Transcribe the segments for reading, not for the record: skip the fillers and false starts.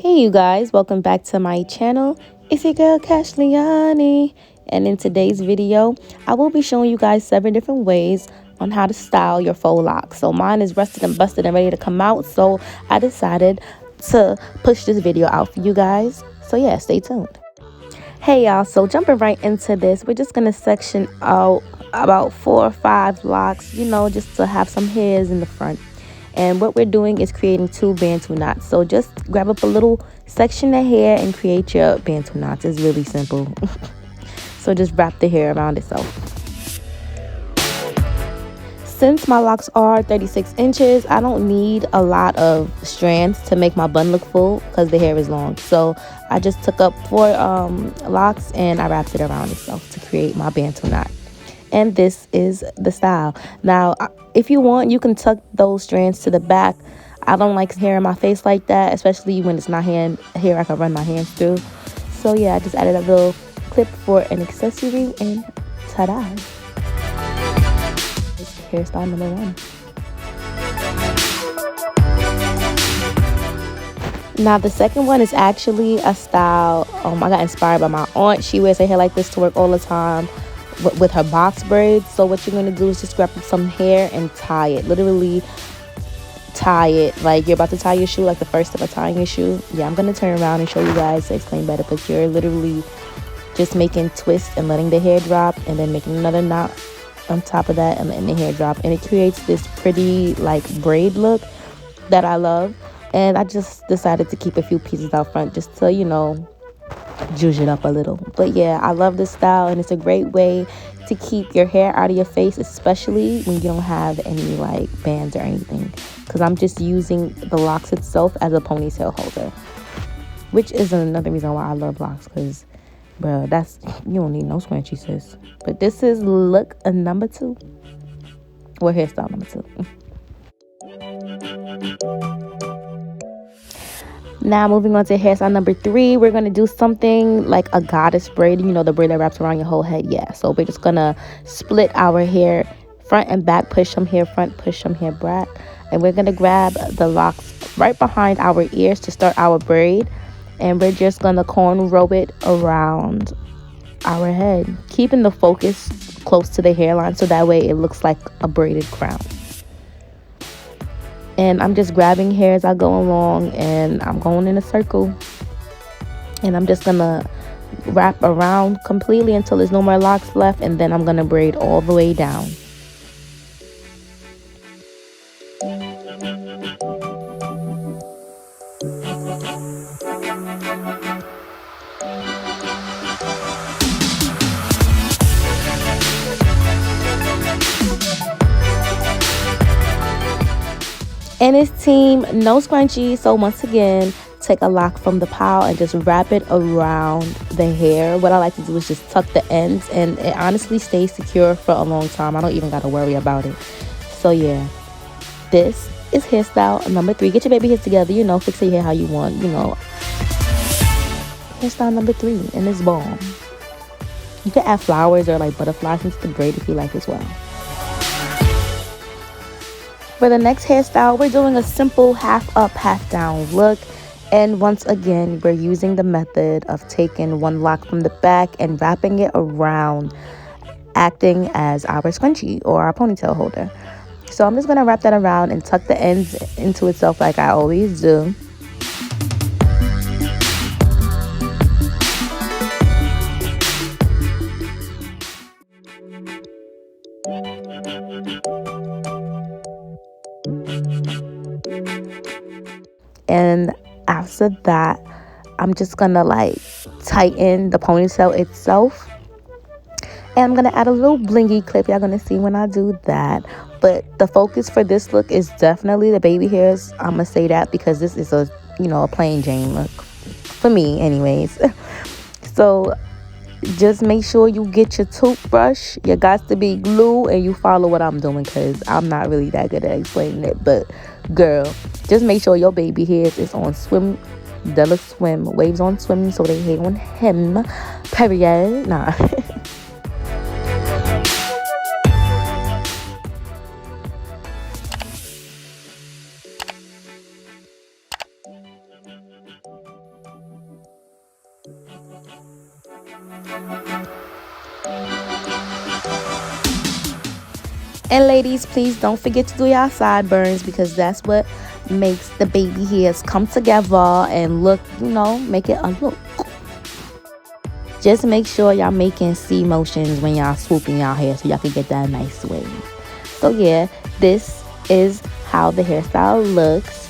Hey you guys, welcome back to my channel. It's your girl Liani, and in today's video I will be showing you guys 7 different ways on how to style your faux locks. So mine is rusted and busted and ready to come out, so I decided to push this video out for you guys. So yeah, stay tuned. Hey y'all, so jumping right into this, we're just gonna section out about 4 or 5 locks, just to have some hairs in the front. And what we're doing is creating 2 Bantu knots. So just grab up a little section of hair and create your Bantu knots. It's really simple. So just wrap the hair around itself. Since my locks are 36 inches, I don't need a lot of strands to make my bun look full because the hair is long. So I just took up 4 locks and I wrapped it around itself to create my Bantu knot. And this is the style. Now, if you want, you can tuck those strands to the back. I don't like hair in my face like that, especially when it's not hair I can run my hands through. So yeah, I just added a little clip for an accessory, and ta-da! This is hairstyle number 1. Now the second one is actually a style I got inspired by my aunt. She wears her hair like this to work all the time with her box braids. So what you're going to do is just grab some hair and tie it. Literally tie it like you're about to tie your shoe, like the first step of tying your shoe. Yeah, I'm going to turn around and show you guys to explain better, but you're literally just making twists and letting the hair drop, and then making another knot on top of that and letting the hair drop, and it creates this pretty like braid look that I love. And I just decided to keep a few pieces out front just to zhuzh it up a little. But yeah, I love this style, and it's a great way to keep your hair out of your face, especially when you don't have any like bands or anything, because I'm just using the locks itself as a ponytail holder, which is another reason why I love locks, because bro, you don't need no scrunchie, sis. But this is look number 2, or hairstyle number 2. Now moving on to hairstyle number 3, we're going to do something like a goddess braid, the braid that wraps around your whole head. Yeah, so we're just going to split our hair front and back, push some hair front, push some hair back, and we're going to grab the locks right behind our ears to start our braid, and we're just going to cornrow it around our head, keeping the focus close to the hairline so that way it looks like a braided crown. And I'm just grabbing hair as I go along, and I'm going in a circle, and I'm just gonna wrap around completely until there's no more locks left, and then I'm gonna braid all the way down. And it's team no scrunchie. So once again, take a lock from the pile and just wrap it around the hair. What I like to do is just tuck the ends, and it honestly stays secure for a long time. I don't even gotta worry about it. So yeah, this is hairstyle number 3. Get your baby hairs together, fix your hair how you want, Hairstyle number 3, and it's bomb. You can add flowers or like butterflies into the braid if you like as well. For the next hairstyle, we're doing a simple half up, half down look. And once again, we're using the method of taking 1 lock from the back and wrapping it around, acting as our scrunchie or our ponytail holder. So I'm just going to wrap that around and tuck the ends into itself like I always do. And after that, I'm just gonna tighten the ponytail itself, and I'm gonna add a little blingy clip. Y'all gonna see when I do that. But the focus for this look is definitely the baby hairs. I'm gonna say that because this is a plain Jane look for me anyways. So just make sure you get your toothbrush, your got to be glue, and you follow what I'm doing, because I'm not really that good at explaining it. But girl, just make sure your baby hairs is on swim, Della swim, waves on swim, so they hate on him, period. Nah. And ladies, please don't forget to do y'all sideburns, because that's what makes the baby hairs come together and look, make it a look. Just make sure y'all making C motions when y'all swooping y'all hair so y'all can get that nice wave. So yeah, this is how the hairstyle looks.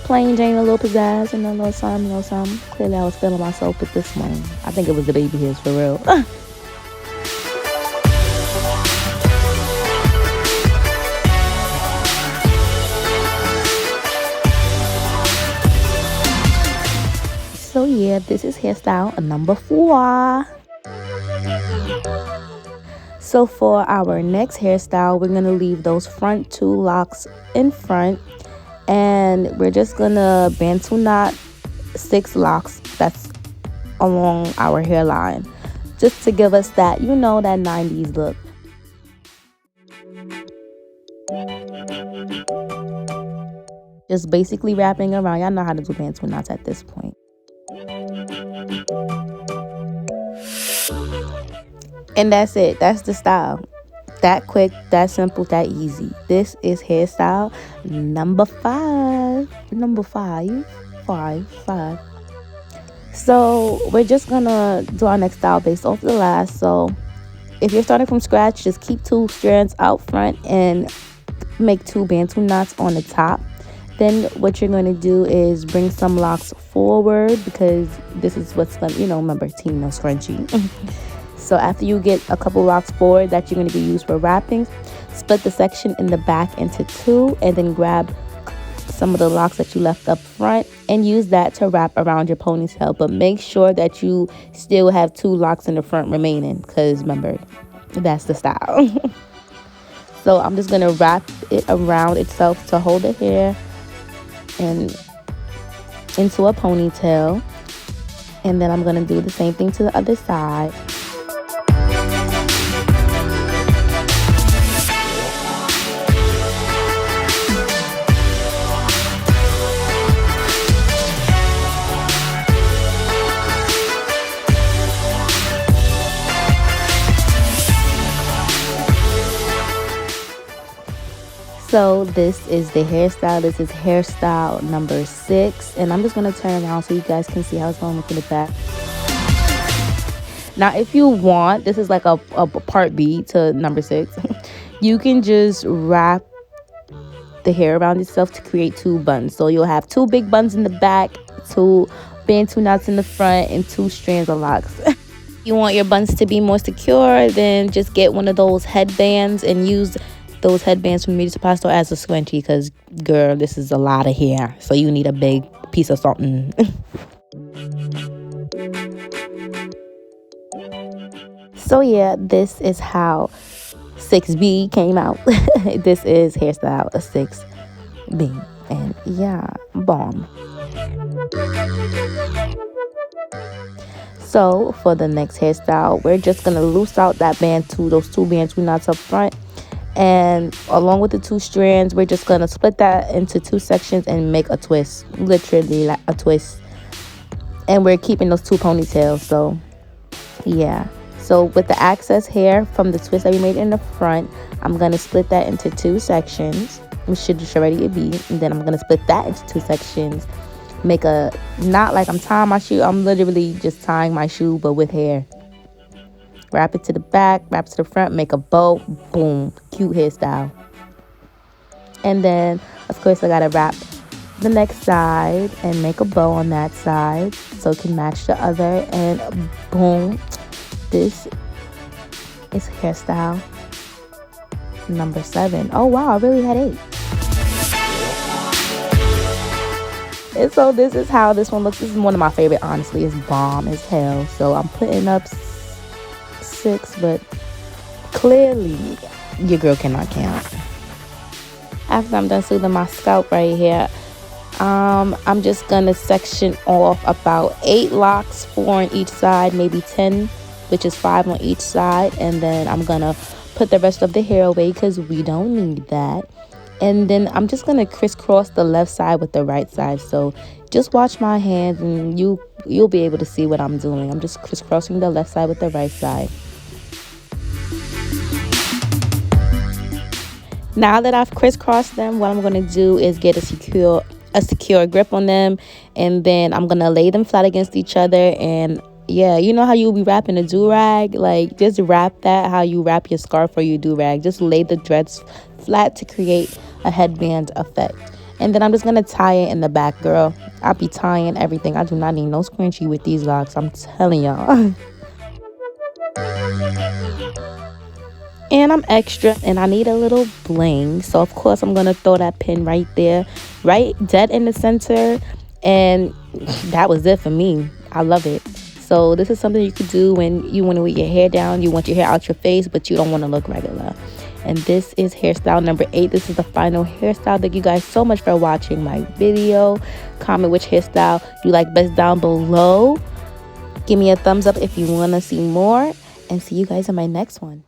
Plain Jane, a little pizzazz and a little something. Clearly I was feeling myself with this one. I think it was the baby hairs for real. So yeah, this is hairstyle number 4. So for our next hairstyle, we're gonna leave those front 2 locks in front, and we're just gonna Bantu knot 6 locks that's along our hairline, just to give us that, that 90s look. Just basically wrapping around. Y'all know how to do Bantu knots at this point. And that's it. That's the style. That quick, that simple, that easy. This is hairstyle number 5. Number 5. 5. So we're just gonna do our next style based off the last. So if you're starting from scratch, just keep 2 strands out front and make 2 Bantu knots on the top. Then what you're going to do is bring some locks forward, because this is what's going to, remember, team no scrunchie. So after you get a couple locks forward that you're going to be used for wrapping, split the section in the back into 2, and then grab some of the locks that you left up front and use that to wrap around your ponytail. But make sure that you still have 2 locks in the front remaining, because remember, that's the style. So I'm just going to wrap it around itself to hold the hair and into a ponytail, and then I'm going to do the same thing to the other side. So this is the hairstyle. This is hairstyle number 6, and I'm just going to turn around so you guys can see how it's going to look in the back. Now if you want, this is like a part B to number 6. You can just wrap the hair around itself to create 2 buns. So you'll have 2 big buns in the back, 2 Bantu knots in the front, and 2 strands of locks. You want your buns to be more secure, then just get one of those headbands and use those headbands from the beauty supply store as a scrunchie, because girl, this is a lot of hair, so you need a big piece of something. So yeah, this is how 6B came out. This is hairstyle 6B, and yeah, bomb. So for the next hairstyle, we're just gonna loose out that Bantu, those 2 Bantu knots up front. And along with the 2 strands, we're just going to split that into 2 sections and make a twist. Literally like a twist. And we're keeping those 2 ponytails. So, yeah. So with the excess hair from the twist that we made in the front, I'm going to split that into 2 sections, which should just already be. And then I'm going to split that into 2 sections. Make a knot like I'm tying my shoe. I'm literally just tying my shoe, but with hair. Wrap it to the back, wrap it to the front, make a bow, boom, cute hairstyle. And then, of course, I gotta wrap the next side and make a bow on that side so it can match the other, and boom, this is hairstyle number 7. Oh wow, I really had 8. And so this is how this one looks. This is one of my favorite, honestly. It's bomb as hell. So I'm putting up 6, but clearly your girl cannot count. After I'm done soothing my scalp right here, I'm just gonna section off about 8 locks, 4 on each side, maybe 10, which is 5 on each side, and then I'm gonna put the rest of the hair away because we don't need that. And then I'm just gonna crisscross the left side with the right side. So just watch my hands and you'll be able to see what I'm doing. I'm just crisscrossing the left side with the right side. Now that I've crisscrossed them, what I'm gonna do is get a secure grip on them, and then I'm gonna lay them flat against each other. And yeah, you know how you'll be wrapping a do-rag? Like, just wrap that how you wrap your scarf or your do-rag. Just lay the dreads flat to create a headband effect. And then I'm just gonna tie it in the back, girl. I'll be tying everything. I do not need no scrunchie with these locks, I'm telling y'all. And I'm extra and I need a little bling, so of course I'm gonna throw that pin right there, right dead in the center. And that was it for me. I love it. So this is something you could do when you want to wear your hair down, you want your hair out your face, but you don't want to look regular. And this is hairstyle number 8. This is the final hairstyle. Thank you guys so much for watching my video. Comment which hairstyle you like best down below. Give me a thumbs up if you want to see more, and see you guys in my next one.